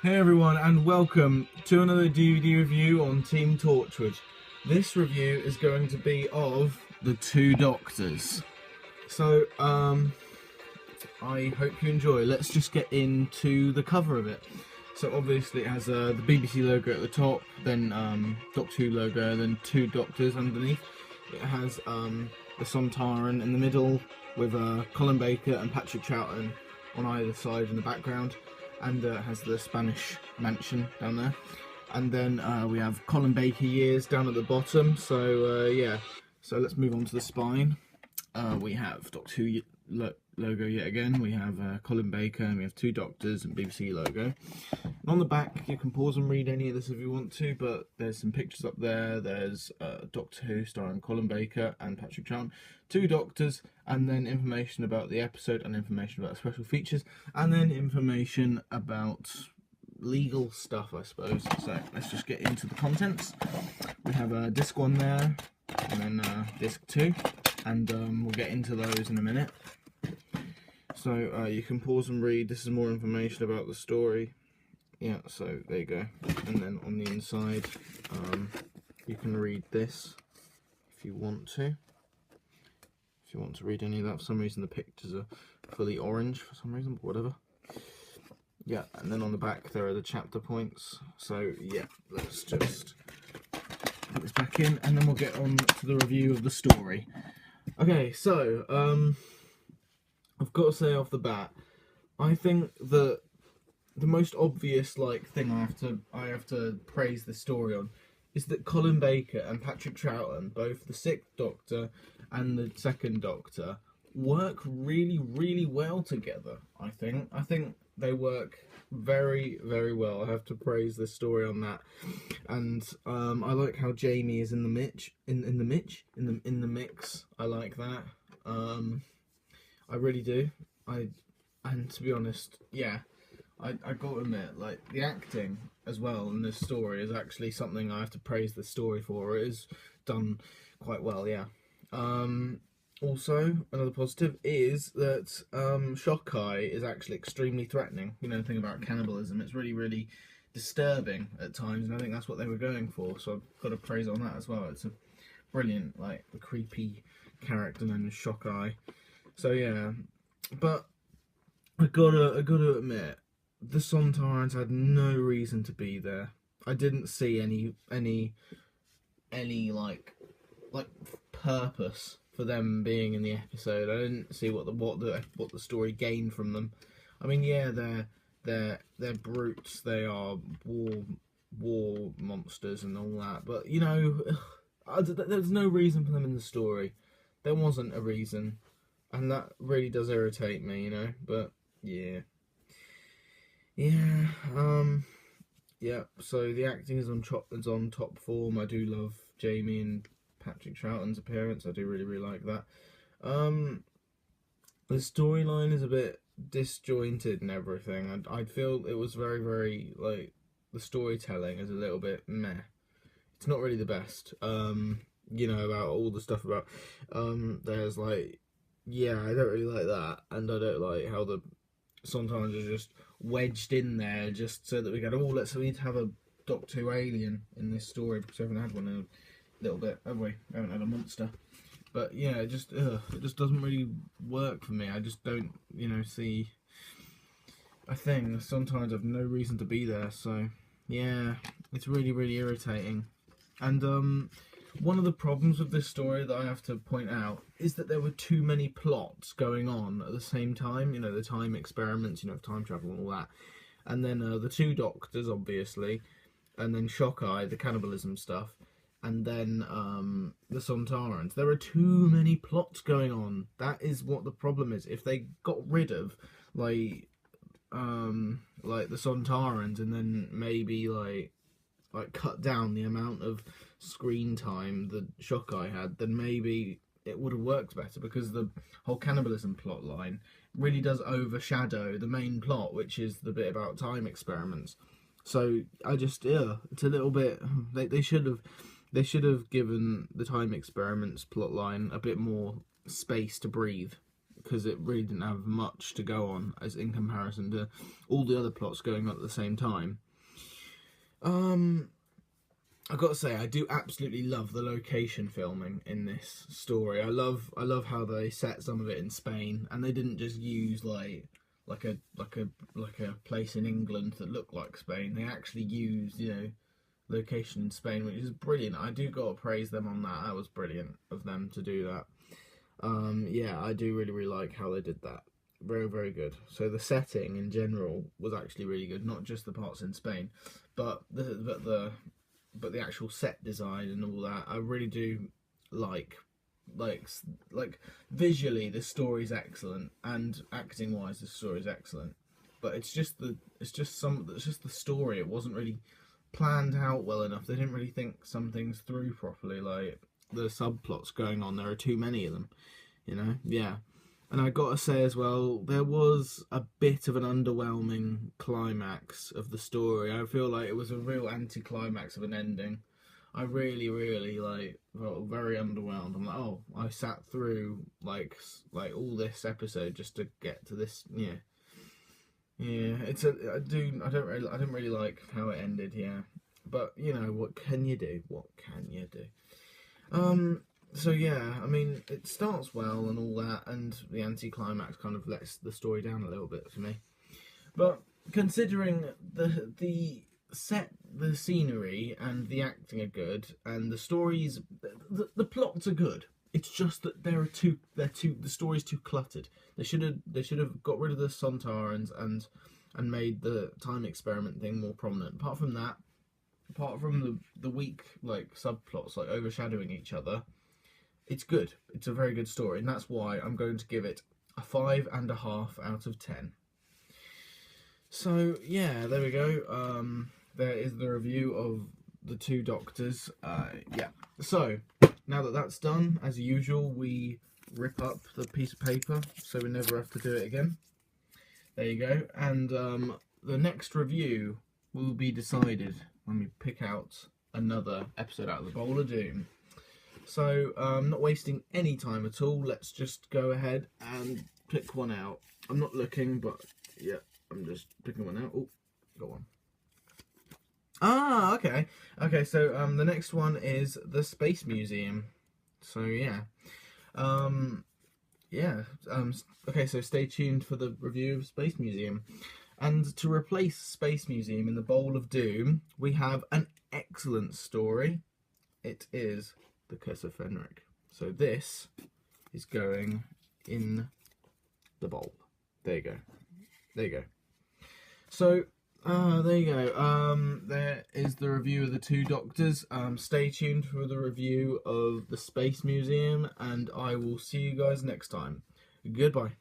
Hey everyone, and welcome to another DVD review on Team Torchwood. This review is going to be of The Two Doctors. So, I hope you enjoy. Let's just get into the cover of it. So obviously it has the BBC logo at the top, then Doctor Who logo, then two doctors underneath. It has the Sontaran in the middle with Colin Baker and Patrick Troughton on either side in the background. And it has the Spanish mansion down there. And then we have Colin Baker years down at the bottom. So yeah, so let's move on to the spine. We have Doctor Who logo yet again. We have Colin Baker, and we have two doctors and BBC logo. And on the back, you can pause and read any of this if you want to, but there's some pictures up there. There's Doctor Who starring Colin Baker and Patrick Troughton, two doctors, and then information about the episode and information about special features, and then information about legal stuff, I suppose. So let's just get into the contents. We have disc 1 there, and then disc 2, and we'll get into those in a minute. So you can pause and read. This is more information about the story. Yeah, so there you go. And then on the inside, you can read this if you want to. If you want to read any of that. For some reason the pictures are fully orange for some reason, but whatever. Yeah, and then on the back there are the chapter points. So yeah, let's just put this back in, and then we'll get on to the review of the story. Okay, so I've got to say off the bat, I think that the most obvious thing I have to praise the story on is that Colin Baker and Patrick Troughton, both the Sixth Doctor and the Second Doctor, work really, really well together. I think they work very, very well. I have to praise this story on that. And I like how Jamie is in the mix. I like that. I really do. And to be honest, yeah, I got to admit, the acting as well in this story is actually something I have to praise the story for. It is done quite well, yeah. Also, another positive is that Shockeye is actually extremely threatening. You know, the thing about cannibalism, it's really, really disturbing at times, and I think that's what they were going for, so I've got to praise on that as well. It's a brilliant, the creepy character known as Shockeye. So yeah, but I gotta admit, the Sontarans had no reason to be there. I didn't see any purpose for them being in the episode. I didn't see what the story gained from them. I mean, yeah, they're brutes. They are war monsters and all that. But you know, there's no reason for them in the story. There wasn't a reason. And that really does irritate me, you know, but yeah. Yeah, so the acting is on top form. I do love Jamie and Patrick Troughton's appearance. I do really, really like that. The storyline is a bit disjointed and everything. I feel it was very, very, the storytelling is a little bit meh. It's not really the best, you know, about all the stuff about, there's yeah, I don't really like that, and I don't like how the Sontarans are just wedged in there just so that we need to have a Doctor Who alien in this story, because we haven't had one in a little bit, have we? We haven't had a monster. But yeah, it just doesn't really work for me. I just don't, you know, see a thing. The Sontarans have no reason to be there, so yeah, it's really, really irritating. And one of the problems with this story that I have to point out is that there were too many plots going on at the same time. You know, the time experiments, you know, time travel and all that. And then the two doctors, obviously. And then Shockeye, the cannibalism stuff. And then the Sontarans. There are too many plots going on. That is what the problem is. If they got rid of, the Sontarans, and then maybe, cut down the amount of screen time that Shockeye had, then maybe it would have worked better, because the whole cannibalism plot line really does overshadow the main plot, which is the bit about time experiments. So I just, it's a little bit, they should have given the time experiments plot line a bit more space to breathe. because it really didn't have much to go on as in comparison to all the other plots going on at the same time. I've got to say, I do absolutely love the location filming in this story. I love how they set some of it in Spain, and they didn't just use like a place in England that looked like Spain. They actually used, you know, location in Spain, which is brilliant. I do got to praise them on that. That was brilliant of them to do that. Yeah, I do really like how they did that. Very, very good. So the setting in general was actually really good, not just the parts in Spain, but the actual set design and all that. I really do like visually the story's excellent, and acting wise the story's excellent. But it's just the story. It wasn't really planned out well enough. They didn't really think some things through properly, like the subplots going on. There are too many of them, you know. Yeah. And I gotta say as well, there was a bit of an underwhelming climax of the story. I feel like it was a real anti-climax of an ending. I really felt very underwhelmed. I'm like, oh, I sat through like all this episode just to get to this. Yeah, I don't really like how it ended. Yeah, but you know, what can you do? What can you do? So yeah, I mean, it starts well and all that, and the anti-climax kind of lets the story down a little bit for me. But considering the set, the scenery and the acting are good, and the stories, the plots are good. It's just that the story's too cluttered. They should have got rid of the Sontarans and made the time experiment thing more prominent. Apart from that, apart from the weak like subplots like overshadowing each other, it's good. It's a very good story, and that's why I'm going to give it a 5.5 out of 10. So yeah, there we go. There is the review of the Two Doctors. Yeah. So now that that's done, as usual, we rip up the piece of paper so we never have to do it again. There you go. And the next review will be decided when we pick out another episode out of the Bowl of Doom. So, not wasting any time at all, let's just go ahead and pick one out. I'm not looking, but yeah, I'm just picking one out. Oh, got one. Ah, okay. Okay, so the next one is the Space Museum. So yeah. Okay, so stay tuned for the review of Space Museum. And to replace Space Museum in the Bowl of Doom, we have an excellent story. It is the Curse of Fenric. So this is going in the bowl. There you go. There you go. So there you go. There is the review of the Two Doctors. Stay tuned for the review of the Space Museum, and I will see you guys next time. Goodbye.